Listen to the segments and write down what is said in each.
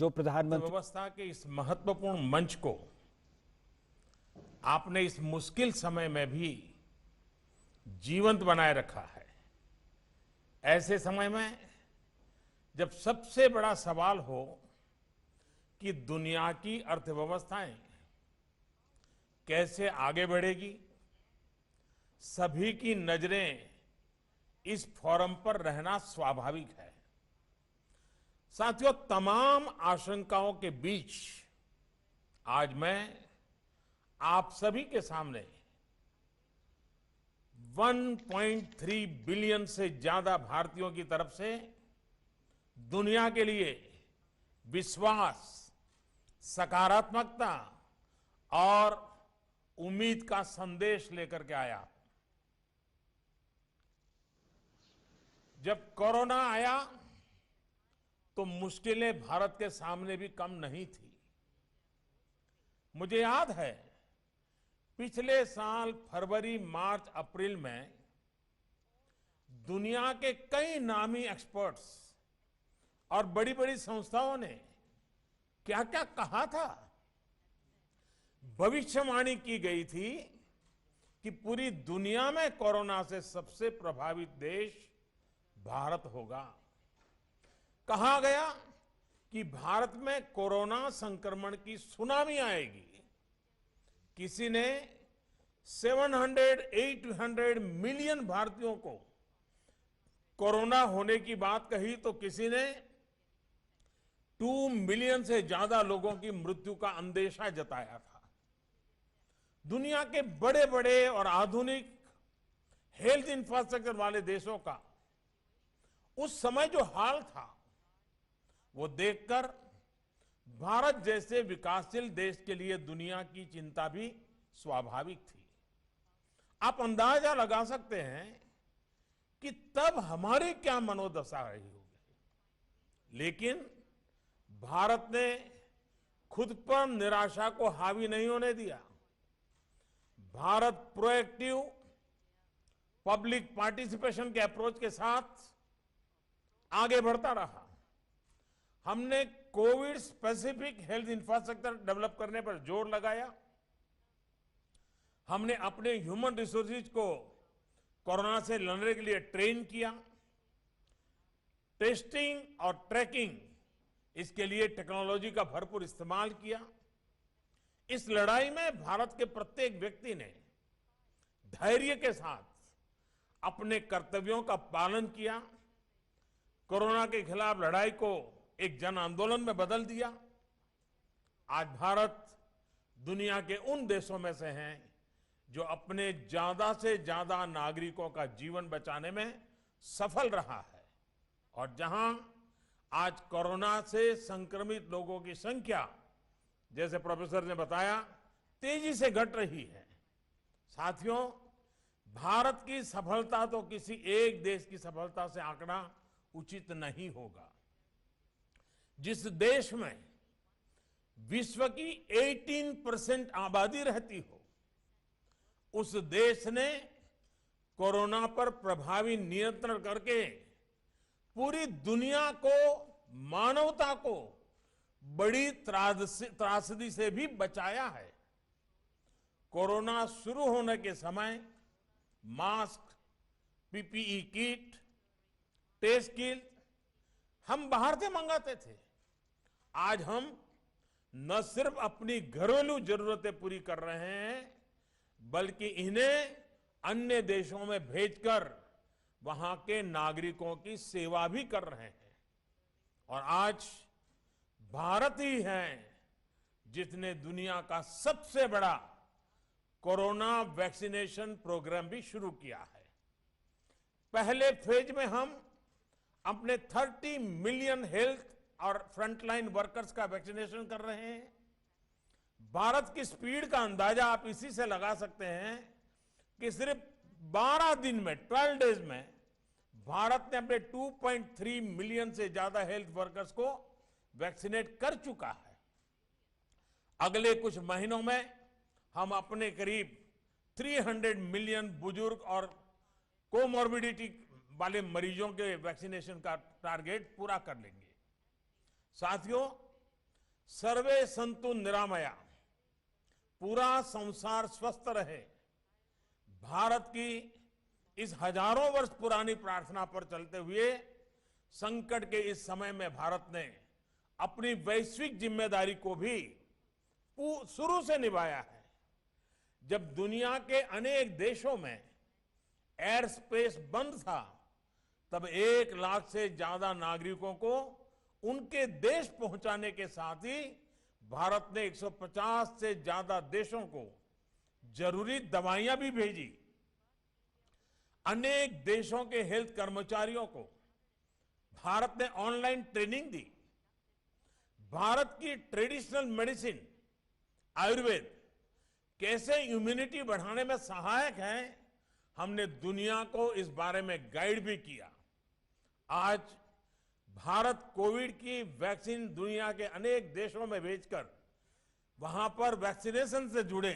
जो प्रधानमंत्री व्यवस्था के इस महत्वपूर्ण मंच को आपने इस मुश्किल समय में भी जीवंत बनाए रखा है। ऐसे समय में जब सबसे बड़ा सवाल हो कि दुनिया की अर्थव्यवस्थाएं कैसे आगे बढ़ेगी, सभी की नजरें इस फोरम पर रहना स्वाभाविक है। साथियों, तमाम आशंकाओं के बीच आज मैं आप सभी के सामने 1.3 बिलियन से ज्यादा भारतीयों की तरफ से दुनिया के लिए विश्वास, सकारात्मकता और उम्मीद का संदेश लेकर के आया। जब कोरोना आया तो मुश्किलें भारत के सामने भी कम नहीं थी। मुझे याद है, पिछले साल फरवरी, मार्च, अप्रैल में दुनिया के कई नामी एक्सपर्ट्स और बड़ी बड़ी संस्थाओं ने क्या क्या कहा था। भविष्यवाणी की गई थी कि पूरी दुनिया में कोरोना से सबसे प्रभावित देश भारत होगा। कहा गया कि भारत में कोरोना संक्रमण की सुनामी आएगी। किसी ने 700-800 मिलियन भारतीयों को कोरोना होने की बात कही तो किसी ने 2 मिलियन से ज्यादा लोगों की मृत्यु का अंदेशा जताया था। दुनिया के बड़े बड़े और आधुनिक हेल्थ इंफ्रास्ट्रक्चर वाले देशों का उस समय जो हाल था, वो देखकर भारत जैसे विकासशील देश के लिए दुनिया की चिंता भी स्वाभाविक थी। आप अंदाजा लगा सकते हैं कि तब हमारी क्या मनोदशा रही होगी। लेकिन भारत ने खुद पर निराशा को हावी नहीं होने दिया। भारत प्रोएक्टिव पब्लिक पार्टिसिपेशन के अप्रोच के साथ आगे बढ़ता रहा। हमने Covid specific health infrastructure develop करने पर जोर लगाया। हमने अपने ह्यूमन रिसोर्सेज को कोरोना से लड़ने के लिए ट्रेन किया। टेस्टिंग और ट्रैकिंग, इसके लिए टेक्नोलॉजी का भरपूर इस्तेमाल किया। इस लड़ाई में भारत के प्रत्येक व्यक्ति ने धैर्य के साथ अपने कर्तव्यों का पालन किया। कोरोना के खिलाफ लड़ाई को एक जन आंदोलन में बदल दिया। आज भारत दुनिया के उन देशों में से हैं जो अपने ज्यादा से ज्यादा नागरिकों का जीवन बचाने में सफल रहा है और जहां आज कोरोना से संक्रमित लोगों की संख्या, जैसे प्रोफेसर ने बताया, तेजी से घट रही है। साथियों, भारत की सफलता तो किसी एक देश की सफलता से आंकना उचित नहीं होगा। जिस देश में विश्व की 18% आबादी रहती हो, उस देश ने कोरोना पर प्रभावी नियंत्रण करके पूरी दुनिया को, मानवता को बड़ी त्रासदी से भी बचाया है। कोरोना शुरू होने के समय mask, PPE kit, test kit हम बाहर से मंगाते थे। आज हम न सिर्फ अपनी घरेलू जरूरतें पूरी कर रहे हैं, बल्कि इन्हें अन्य देशों में भेजकर वहां के नागरिकों की सेवा भी कर रहे हैं। और आज भारत ही है जिसने दुनिया का सबसे बड़ा कोरोना वैक्सीनेशन प्रोग्राम भी शुरू किया है। पहले फेज में हम अपने 30 मिलियन हेल्थ और फ्रंटलाइन वर्कर्स का वैक्सीनेशन कर रहे हैं। भारत की स्पीड का अंदाजा आप इसी से लगा सकते हैं कि सिर्फ 12 दिन में, 12 डेज में भारत ने अपने 2.3 मिलियन से ज्यादा हेल्थ वर्कर्स को वैक्सीनेट कर चुका है। अगले कुछ महीनों में हम अपने करीब 300 मिलियन बुजुर्ग और कोमॉर्बिडिटी वाले मरीजों के वैक्सीनेशन का टारगेट पूरा कर लेंगे। साथियों, सर्वे संतु निरामया, पूरा संसार स्वस्थ रहे, भारत की इस हजारों वर्ष पुरानी प्रार्थना पर चलते हुए संकट के इस समय में भारत ने अपनी वैश्विक जिम्मेदारी को भी शुरू से निभाया है। जब दुनिया के अनेक देशों में एयर स्पेस बंद था, तब 1 लाख से ज्यादा नागरिकों को उनके देश पहुंचाने के साथ ही भारत ने 150 से ज्यादा देशों को जरूरी दवाइयां भी भेजी। अनेक देशों के हेल्थ कर्मचारियों को भारत ने ऑनलाइन ट्रेनिंग दी। भारत की ट्रेडिशनल मेडिसिन आयुर्वेद कैसे इम्यूनिटी बढ़ाने में सहायक है, हमने दुनिया को इस बारे में गाइड भी किया। आज भारत कोविड की वैक्सीन दुनिया के अनेक देशों में भेजकर वहां पर वैक्सीनेशन से जुड़े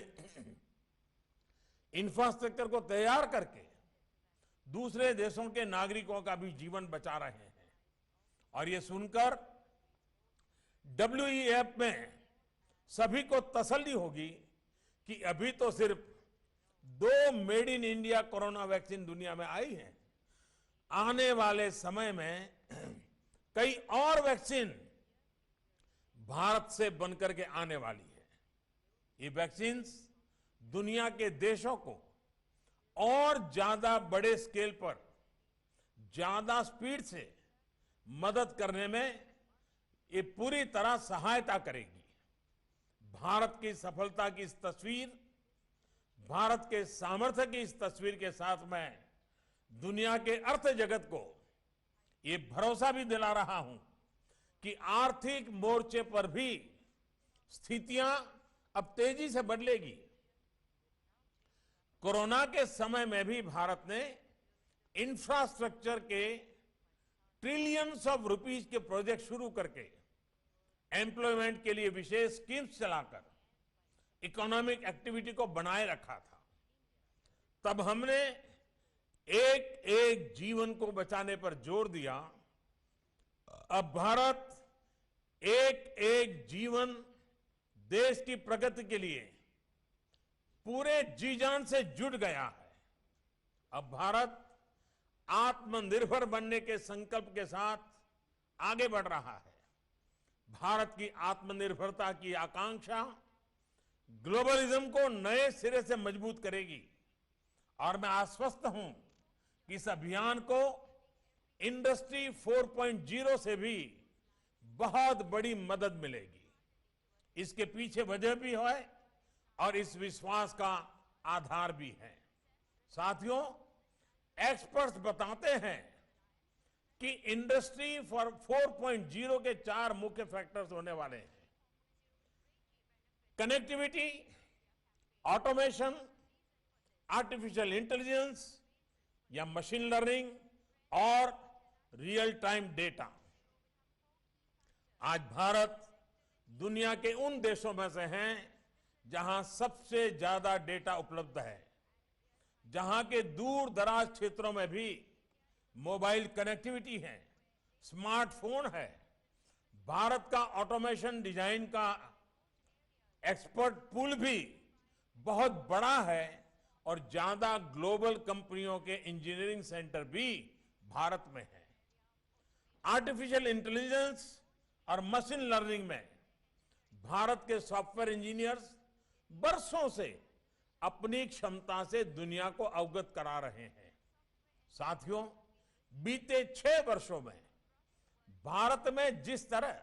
इंफ्रास्ट्रक्चर को तैयार करके दूसरे देशों के नागरिकों का भी जीवन बचा रहे हैं। और ये सुनकर WEF में सभी को तसल्ली होगी कि अभी तो सिर्फ 2 made in India corona vaccine दुनिया में आई है। आने वाले समय में कई और वैक्सीन भारत से बनकर के आने वाली है। ये वैक्सीन्स दुनिया के देशों को और ज्यादा बड़े स्केल पर ज्यादा स्पीड से मदद करने में ये पूरी तरह सहायता करेगी। भारत की सफलता की इस तस्वीर, भारत के सामर्थ्य की इस तस्वीर के साथ मैं दुनिया के अर्थ जगत को ये भरोसा भी दिला रहा हूं कि आर्थिक मोर्चे पर भी स्थितियां अब तेजी से बदलेगी। कोरोना के समय में भी भारत ने इंफ्रास्ट्रक्चर के ट्रिलियंस ऑफ रुपीस के प्रोजेक्ट शुरू करके एम्प्लॉयमेंट के लिए विशेष स्कीम्स चलाकर इकोनॉमिक एक्टिविटी को बनाए रखा था। तब हमने एक एक जीवन को बचाने पर जोर दिया। अब भारत एक एक जीवन देश की प्रगति के लिए पूरे जी जान से जुट गया है। अब भारत आत्मनिर्भर बनने के संकल्प के साथ आगे बढ़ रहा है। भारत की आत्मनिर्भरता की आकांक्षा ग्लोबलिज्म को नए सिरे से मजबूत करेगी और मैं आश्वस्त हूं कि इस अभियान को इंडस्ट्री 4.0 से भी बहुत बड़ी मदद मिलेगी। इसके पीछे वजह भी है और इस विश्वास का आधार भी है। साथियों, एक्सपर्ट्स बताते हैं कि इंडस्ट्री 4.0 के 4 मुख्य फैक्टर्स होने वाले हैं: कनेक्टिविटी, ऑटोमेशन, आर्टिफिशियल इंटेलिजेंस या मशीन लर्निंग और रियल टाइम डेटा। आज भारत दुनिया के उन देशों में से हैं जहां सबसे ज्यादा डेटा उपलब्ध है, जहां के दूर दराज क्षेत्रों में भी मोबाइल कनेक्टिविटी है, स्मार्टफोन है। भारत का ऑटोमेशन डिजाइन का एक्सपर्ट पूल भी बहुत बड़ा है और ज्यादा ग्लोबल कंपनियों के इंजीनियरिंग सेंटर भी भारत में है। आर्टिफिशियल इंटेलिजेंस और मशीन लर्निंग में भारत के सॉफ्टवेयर इंजीनियर्स बरसों से अपनी क्षमता से दुनिया को अवगत करा रहे हैं। साथियों, बीते 6 वर्षों में भारत में जिस तरह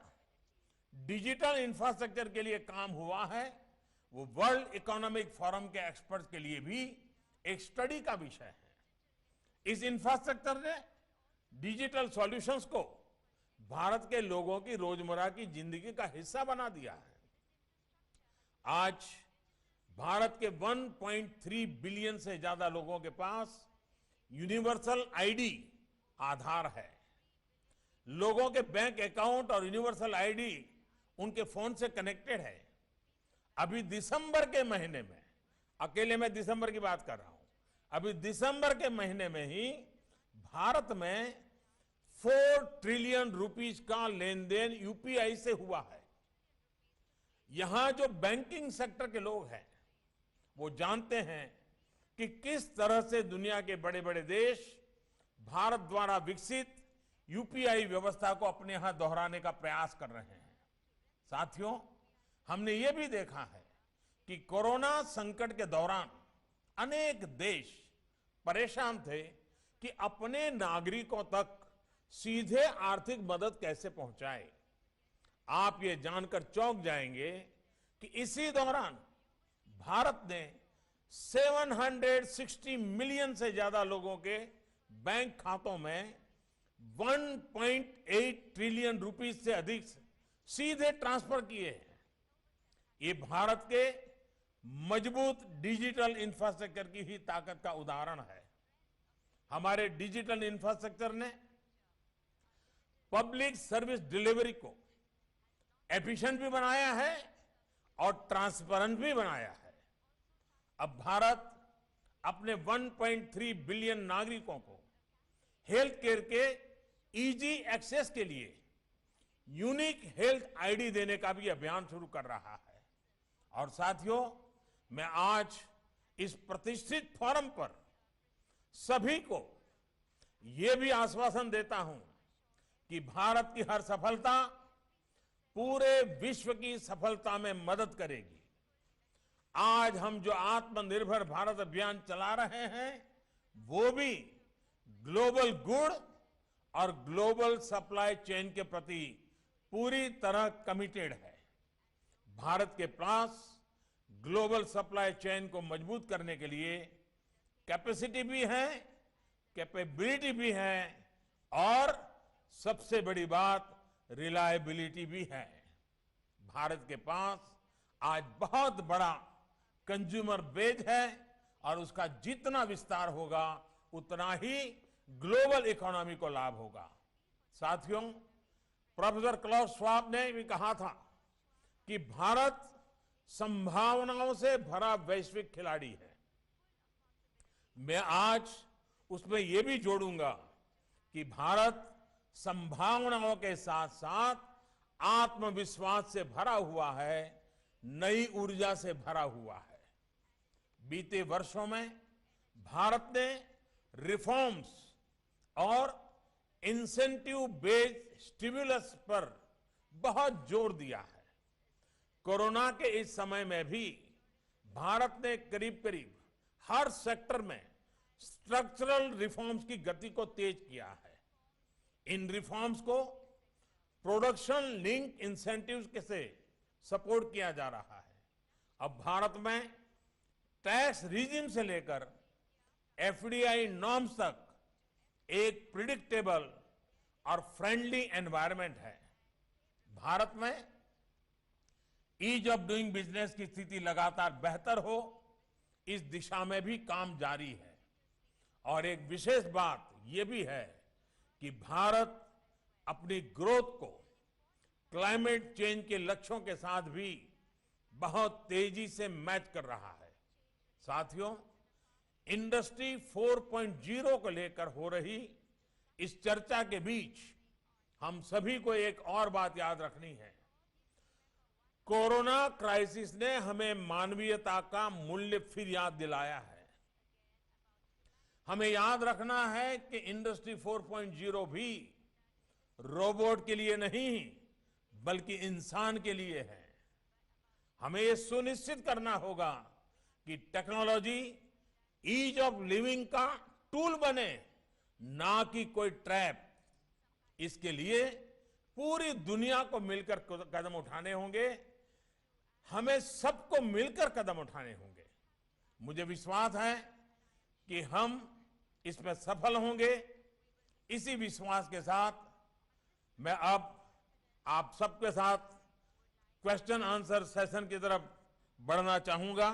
डिजिटल इंफ्रास्ट्रक्चर के लिए काम हुआ है, वो वर्ल्ड इकोनॉमिक फोरम के एक्सपर्ट्स के लिए भी एक स्टडी का विषय है। इस इंफ्रास्ट्रक्चर ने डिजिटल सॉल्यूशंस को भारत के लोगों की रोजमर्रा की जिंदगी का हिस्सा बना दिया है। आज भारत के 1.3 बिलियन से ज्यादा लोगों के पास यूनिवर्सल आईडी आधार है। लोगों के बैंक अकाउंट और यूनिवर्सल आईडी उनके फोन से कनेक्टेड है। अभी दिसंबर के महीने में, अकेले मैं दिसंबर की बात कर रहा हूं, अभी दिसंबर के महीने में ही भारत में 4 ट्रिलियन रुपीस का लेन देन यूपीआई से हुआ है। यहां जो बैंकिंग सेक्टर के लोग हैं वो जानते हैं कि किस तरह से दुनिया के बड़े बड़े देश भारत द्वारा विकसित यूपीआई व्यवस्था को अपने यहां दोहराने का प्रयास कर रहे हैं। साथियों, हमने ये भी देखा है कि कोरोना संकट के दौरान अनेक देश परेशान थे कि अपने नागरिकों तक सीधे आर्थिक मदद कैसे पहुंचाए। आप ये जानकर चौंक जाएंगे कि इसी दौरान भारत ने 760 मिलियन से ज्यादा लोगों के बैंक खातों में 1.8 ट्रिलियन रुपीस से अधिक सीधे ट्रांसफर किए हैं। ये भारत के मजबूत डिजिटल इंफ्रास्ट्रक्चर की ही ताकत का उदाहरण है। हमारे डिजिटल इंफ्रास्ट्रक्चर ने पब्लिक सर्विस डिलीवरी को एफिशिएंट भी बनाया है और ट्रांसपेरेंट भी बनाया है। अब भारत अपने 1.3 बिलियन नागरिकों को हेल्थ केयर के इजी एक्सेस के लिए यूनिक हेल्थ आईडी देने का भी अभियान शुरू कर रहा है। और साथियों, मैं आज इस प्रतिष्ठित फोरम पर सभी को यह भी आश्वासन देता हूं कि भारत की हर सफलता पूरे विश्व की सफलता में मदद करेगी। आज हम जो आत्मनिर्भर भारत अभियान चला रहे हैं वो भी ग्लोबल गुड और ग्लोबल सप्लाई चेन के प्रति पूरी तरह कमिटेड है। भारत के पास ग्लोबल सप्लाई चेन को मजबूत करने के लिए कैपेसिटी भी है, कैपेबिलिटी भी है और सबसे बड़ी बात रिलायबिलिटी भी है। भारत के पास आज बहुत बड़ा कंज्यूमर बेस है और उसका जितना विस्तार होगा उतना ही ग्लोबल इकोनॉमी को लाभ होगा। साथियों, प्रोफेसर क्लाउस श्वाब ने भी कहा था कि भारत संभावनाओं से भरा वैश्विक खिलाड़ी है। मैं आज उसमें यह भी जोड़ूंगा कि भारत संभावनाओं के साथ साथ आत्मविश्वास से भरा हुआ है, नई ऊर्जा से भरा हुआ है। बीते वर्षों में भारत ने रिफॉर्म्स और इंसेंटिव बेस्ड स्टिमुलस पर बहुत जोर दिया है। कोरोना के इस समय में भी भारत ने करीब करीब हर सेक्टर में स्ट्रक्चरल रिफॉर्म्स की गति को तेज किया है। इन रिफॉर्म्स को प्रोडक्शन लिंक इंसेंटिव्स से सपोर्ट किया जा रहा है। अब भारत में टैक्स रिजिम से लेकर एफडीआई नॉर्म्स तक एक प्रिडिक्टेबल और फ्रेंडली एनवायरनमेंट है। भारत में ईज ऑफ डूइंग बिजनेस की स्थिति लगातार बेहतर हो, इस दिशा में भी काम जारी है। और एक विशेष बात यह भी है कि भारत अपनी ग्रोथ को क्लाइमेट चेंज के लक्ष्यों के साथ भी बहुत तेजी से मैच कर रहा है। साथियों, इंडस्ट्री 4.0 को लेकर हो रही इस चर्चा के बीच हम सभी को एक और बात याद रखनी है। कोरोना क्राइसिस ने हमें मानवीयता का मूल्य फिर याद दिलाया है। हमें याद रखना है कि इंडस्ट्री 4.0 भी रोबोट के लिए नहीं बल्कि इंसान के लिए है। हमें यह सुनिश्चित करना होगा कि टेक्नोलॉजी ईज ऑफ लिविंग का टूल बने, ना कि कोई ट्रैप। इसके लिए पूरी दुनिया को मिलकर कदम उठाने होंगे। हमें सबको मिलकर कदम उठाने होंगे। मुझे विश्वास है कि हम इसमें सफल होंगे। इसी विश्वास के साथ मैं अब आप सबके साथ क्वेश्चन आंसर सेशन की तरफ बढ़ना चाहूंगा।